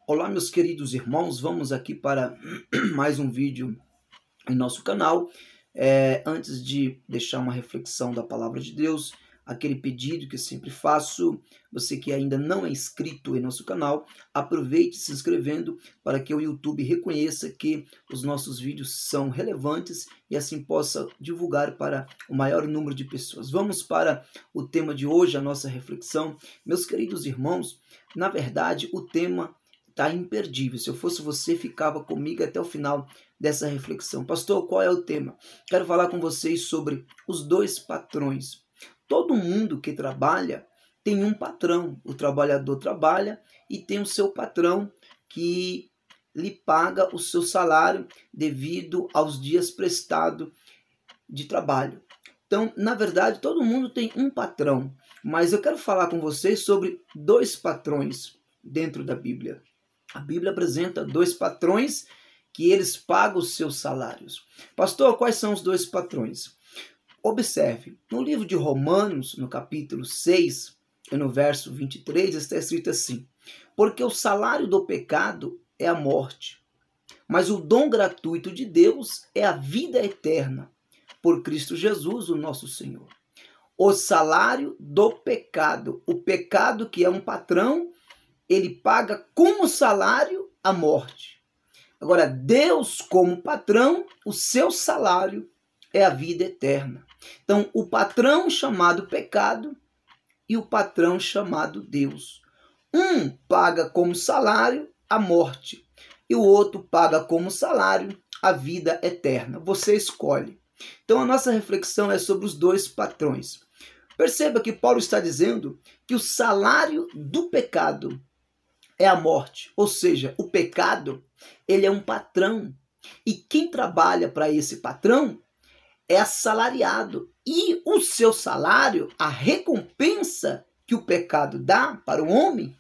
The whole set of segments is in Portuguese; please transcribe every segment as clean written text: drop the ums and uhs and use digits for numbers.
Olá, meus queridos irmãos, vamos aqui para mais um vídeo em nosso canal. Antes de deixar uma reflexão da palavra de Deus, aquele pedido que eu sempre faço, você que ainda não é inscrito em nosso canal, aproveite se inscrevendo para que o YouTube reconheça que os nossos vídeos são relevantes e assim possa divulgar para o maior número de pessoas. Vamos para o tema de hoje, a nossa reflexão. Meus queridos irmãos, na verdade o tema está imperdível. Se eu fosse você, ficava comigo até o final dessa reflexão. Pastor, qual é o tema? Quero falar com vocês sobre os dois patrões. Todo mundo que trabalha tem um patrão. O trabalhador trabalha e tem o seu patrão que lhe paga o seu salário devido aos dias prestados de trabalho. Então, na verdade, todo mundo tem um patrão, mas eu quero falar com vocês sobre dois patrões dentro da Bíblia. A Bíblia apresenta dois patrões que eles pagam os seus salários. Pastor, quais são os dois patrões? Observe, no livro de Romanos, no capítulo 6, e no verso 23, está escrito assim: porque o salário do pecado é a morte, mas o dom gratuito de Deus é a vida eterna, por Cristo Jesus, o nosso Senhor. O salário do pecado, o pecado que é um patrão, ele paga como salário a morte. Agora, Deus como patrão, o seu salário é a vida eterna. Então, o patrão chamado pecado e o patrão chamado Deus. Um paga como salário a morte e o outro paga como salário a vida eterna. Você escolhe. Então, a nossa reflexão é sobre os dois patrões. Perceba que Paulo está dizendo que o salário do pecado é a morte, ou seja, o pecado, ele é um patrão. E quem trabalha para esse patrão é assalariado. E o seu salário, a recompensa que o pecado dá para o homem,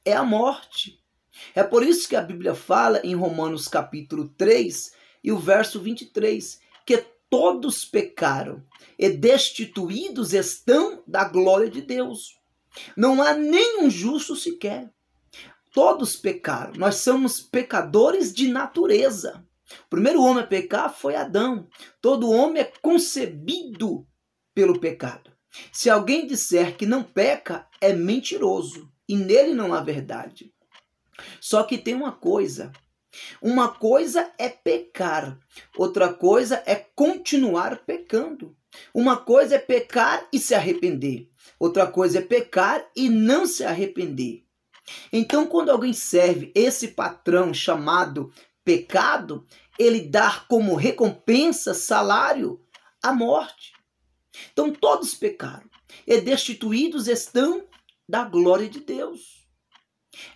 é a morte. É por isso que a Bíblia fala em Romanos capítulo 3 e o verso 23, que todos pecaram e destituídos estão da glória de Deus. Não há nenhum justo sequer. Todos pecaram, nós somos pecadores de natureza. O primeiro homem a pecar foi Adão. Todo homem é concebido pelo pecado. Se alguém disser que não peca, é mentiroso e nele não há verdade. Só que tem uma coisa é pecar, outra coisa é continuar pecando. Uma coisa é pecar e se arrepender, outra coisa é pecar e não se arrepender. Então, quando alguém serve esse patrão chamado pecado, ele dá como recompensa, salário, a morte. Então, todos pecaram e destituídos estão da glória de Deus.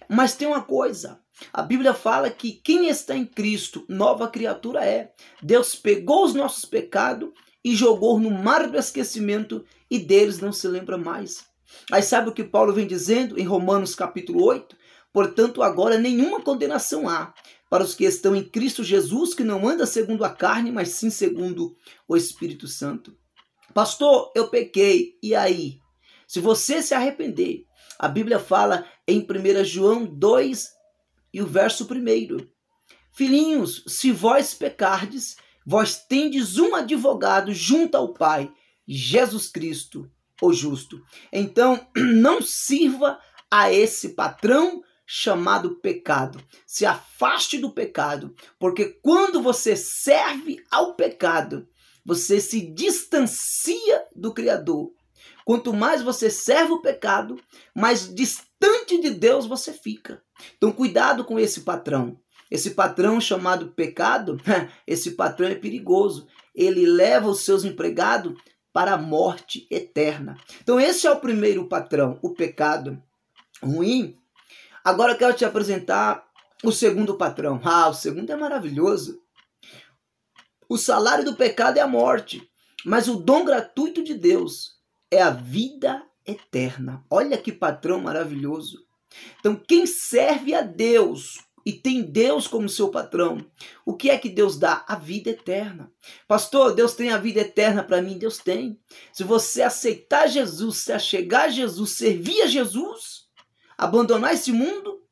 Mas tem uma coisa, a Bíblia fala que quem está em Cristo, nova criatura é. Deus pegou os nossos pecados e jogou no mar do esquecimento e deles não se lembra mais. Aí sabe o que Paulo vem dizendo em Romanos capítulo 8? Portanto, agora nenhuma condenação há para os que estão em Cristo Jesus, que não anda segundo a carne, mas sim segundo o Espírito Santo. Pastor, eu pequei, e aí? Se você se arrepender, a Bíblia fala em 1 João 2 e o verso 1. Filhinhos, se vós pecardes, vós tendes um advogado junto ao Pai, Jesus Cristo, o justo. Então, não sirva a esse patrão chamado pecado. Se afaste do pecado, porque quando você serve ao pecado, você se distancia do Criador. Quanto mais você serve o pecado, mais distante de Deus você fica. Então, cuidado com esse patrão. Esse patrão chamado pecado, esse patrão é perigoso. Ele leva os seus empregados para a morte eterna. Então esse é o primeiro patrão, o pecado ruim. Agora eu quero te apresentar o segundo patrão. O segundo é maravilhoso. O salário do pecado é a morte, mas o dom gratuito de Deus é a vida eterna. Olha que patrão maravilhoso. Então quem serve a Deus e tem Deus como seu patrão, o que é que Deus dá? A vida eterna. Pastor, Deus tem a vida eterna para mim? Deus tem. Se você aceitar Jesus, se achegar a Jesus, servir a Jesus, abandonar esse mundo,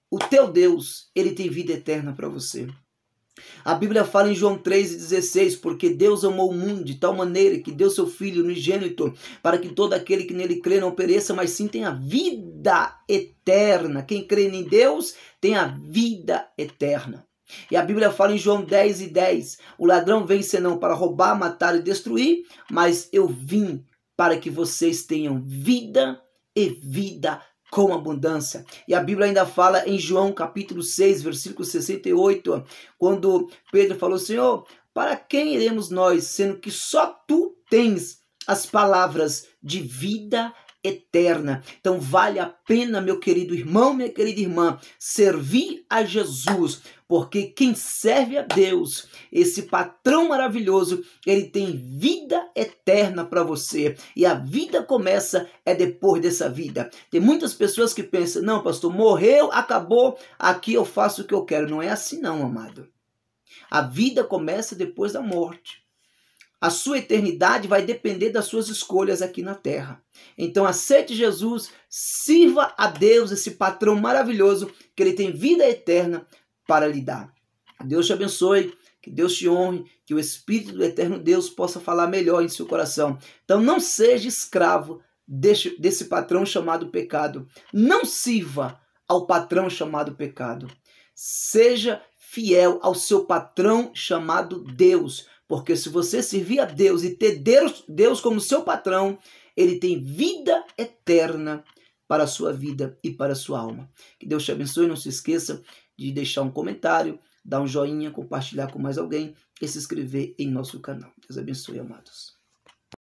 o teu Deus, ele tem vida eterna para você. A Bíblia fala em João 3,16, porque Deus amou o mundo de tal maneira que deu seu Filho unigênito, para que todo aquele que nele crê não pereça, mas sim tenha vida eterna. Quem crê em Deus tem a vida eterna. E a Bíblia fala em João 10,10, o ladrão vem senão para roubar, matar e destruir, mas eu vim para que vocês tenham vida e vida com abundância. E a Bíblia ainda fala em João capítulo 6, versículo 68, quando Pedro falou: Senhor, para quem iremos nós, sendo que só tu tens as palavras de vida eterna? Então vale a pena, meu querido irmão, minha querida irmã, servir a Jesus, porque quem serve a Deus, esse patrão maravilhoso, ele tem vida eterna para você. E a vida começa depois dessa vida. Tem muitas pessoas que pensam: não, pastor, morreu, acabou, aqui eu faço o que eu quero. Não é assim não, amado. A vida começa depois da morte. A sua eternidade vai depender das suas escolhas aqui na terra. Então aceite Jesus, sirva a Deus, esse patrão maravilhoso, que ele tem vida eterna para lhe dar. Deus te abençoe, que Deus te honre, que o Espírito do eterno Deus possa falar melhor em seu coração. Então não seja escravo desse patrão chamado pecado. Não sirva ao patrão chamado pecado. Seja fiel ao seu patrão chamado Deus. Porque se você servir a Deus e ter Deus como seu patrão, ele tem vida eterna para a sua vida e para a sua alma. Que Deus te abençoe. Não se esqueça de deixar um comentário, dar um joinha, compartilhar com mais alguém e se inscrever em nosso canal. Deus abençoe, amados.